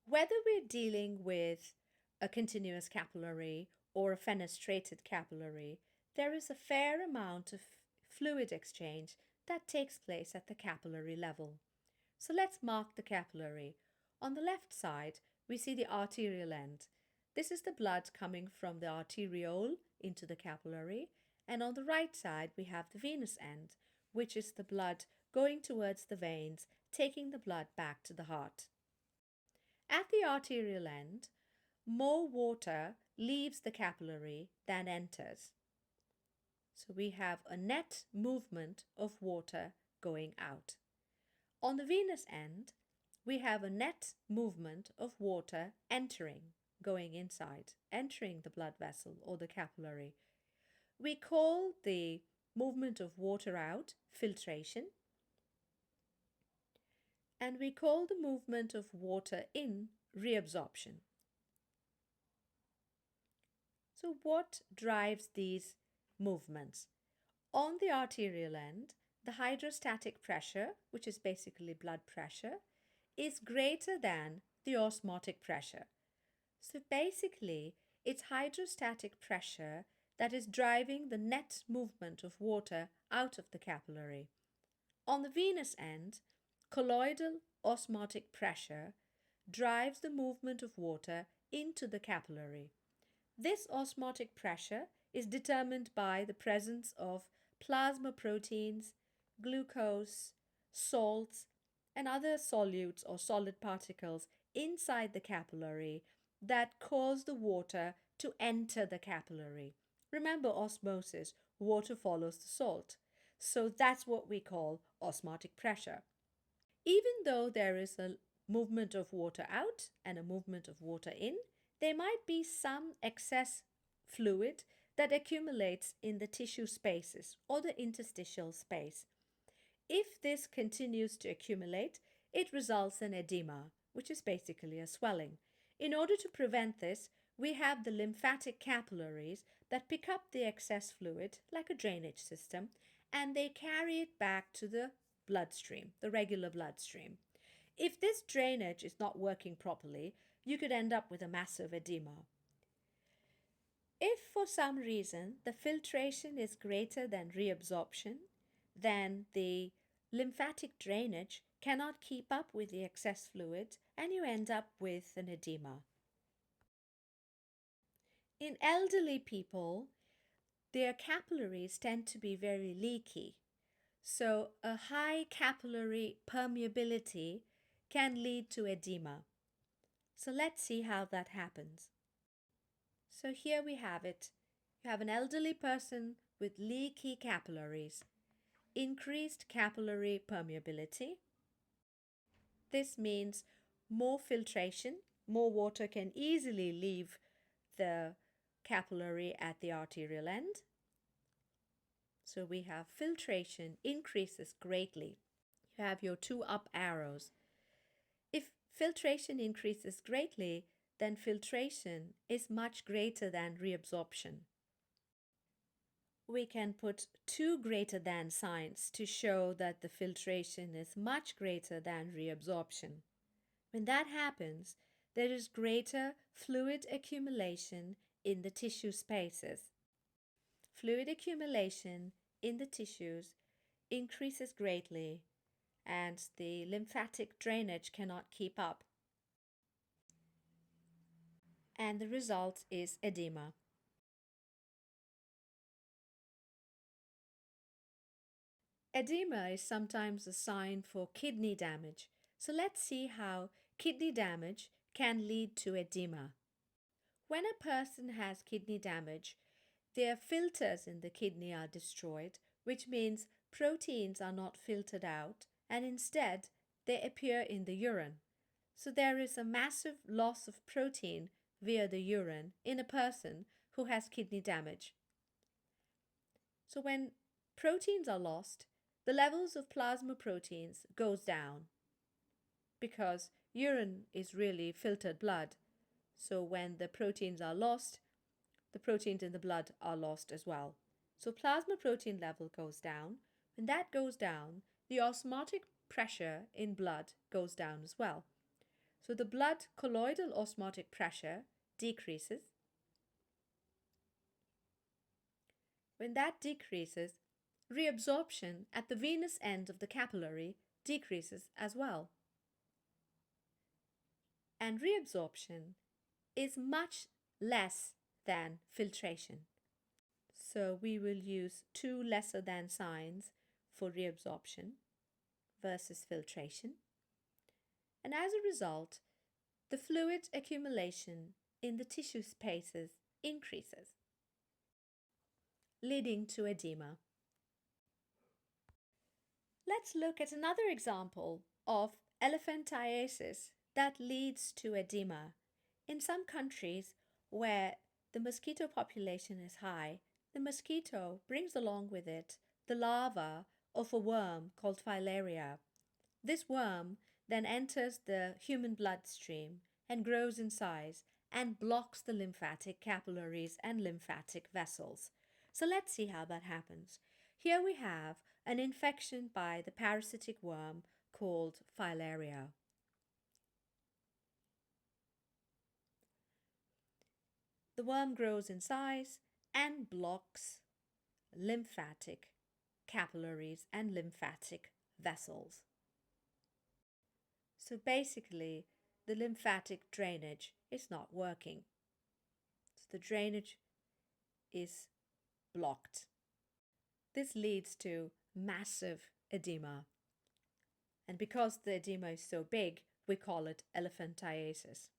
Whether we're dealing with a continuous capillary or a fenestrated capillary, there is a fair amount of fluid exchange that takes place at the capillary level. So let's mark the capillary. On the left side, we see the arterial end. This is the blood coming from the arteriole into the capillary, and on the right side we have the venous end, which is the blood going towards the veins, taking the blood back to the heart. At the arterial end, more water leaves the capillary than enters. So we have a net movement of water going out. On the venous end, we have a net movement of water entering, going inside, entering the blood vessel or the capillary. We call the movement of water out filtration, and we call the movement of water in reabsorption. So what drives these movements? On the arterial end, the hydrostatic pressure, which is basically blood pressure, is greater than the osmotic pressure. So basically, it's hydrostatic pressure that is driving the net movement of water out of the capillary. On the venous end, colloidal osmotic pressure drives the movement of water into the capillary. This osmotic pressure is determined by the presence of plasma proteins, glucose, salts, and other solutes or solid particles inside the capillary that cause the water to enter the capillary. Remember osmosis, water follows the salt. So that's what we call osmotic pressure. Even though there is a movement of water out and a movement of water in, there might be some excess fluid that accumulates in the tissue spaces or the interstitial space. If this continues to accumulate, it results in edema, which is basically a swelling. In order to prevent this, we have the lymphatic capillaries that pick up the excess fluid like a drainage system, and they carry it back to the bloodstream, the regular bloodstream. If this drainage is not working properly, you could end up with a massive edema. If for some reason the filtration is greater than reabsorption, then the lymphatic drainage cannot keep up with the excess fluid and you end up with an edema. In elderly people, their capillaries tend to be very leaky. So a high capillary permeability can lead to edema. So let's see how that happens. So here we have it. You have an elderly person with leaky capillaries, increased capillary permeability. This means more filtration, more water can easily leave the capillary at the arterial end. So we have filtration increases greatly. You have your two up arrows. If filtration increases greatly, then filtration is much greater than reabsorption. We can put two greater than signs to show that the filtration is much greater than reabsorption. When that happens, there is greater fluid accumulation in the tissue spaces. Fluid accumulation in the tissues increases greatly and the lymphatic drainage cannot keep up. And the result is edema. Edema is sometimes a sign for kidney damage. So let's see how kidney damage can lead to edema. When a person has kidney damage, their filters in the kidney are destroyed, which means proteins are not filtered out and instead they appear in the urine. So there is a massive loss of protein via the urine in a person who has kidney damage. So when proteins are lost, the levels of plasma proteins goes down because urine is really filtered blood. So when the proteins are lost, the proteins in the blood are lost as well. So plasma protein level goes down. When that goes down, the osmotic pressure in blood goes down as well. So the blood colloidal osmotic pressure decreases. When that decreases, reabsorption at the venous end of the capillary decreases as well. And reabsorption is much less than filtration. So we will use two lesser than signs for reabsorption versus filtration. And as a result, the fluid accumulation in the tissue spaces increases, leading to edema. Let's look at another example of elephantiasis that leads to edema. In some countries where the mosquito population is high, the mosquito brings along with it the larva of a worm called filaria. This worm then enters the human bloodstream and grows in size and blocks the lymphatic capillaries and lymphatic vessels. So let's see how that happens. Here we have an infection by the parasitic worm called filaria. The worm grows in size and blocks lymphatic capillaries and lymphatic vessels. So basically, the lymphatic drainage is not working. So the drainage is blocked. This leads to massive edema. And because the edema is so big, we call it elephantiasis.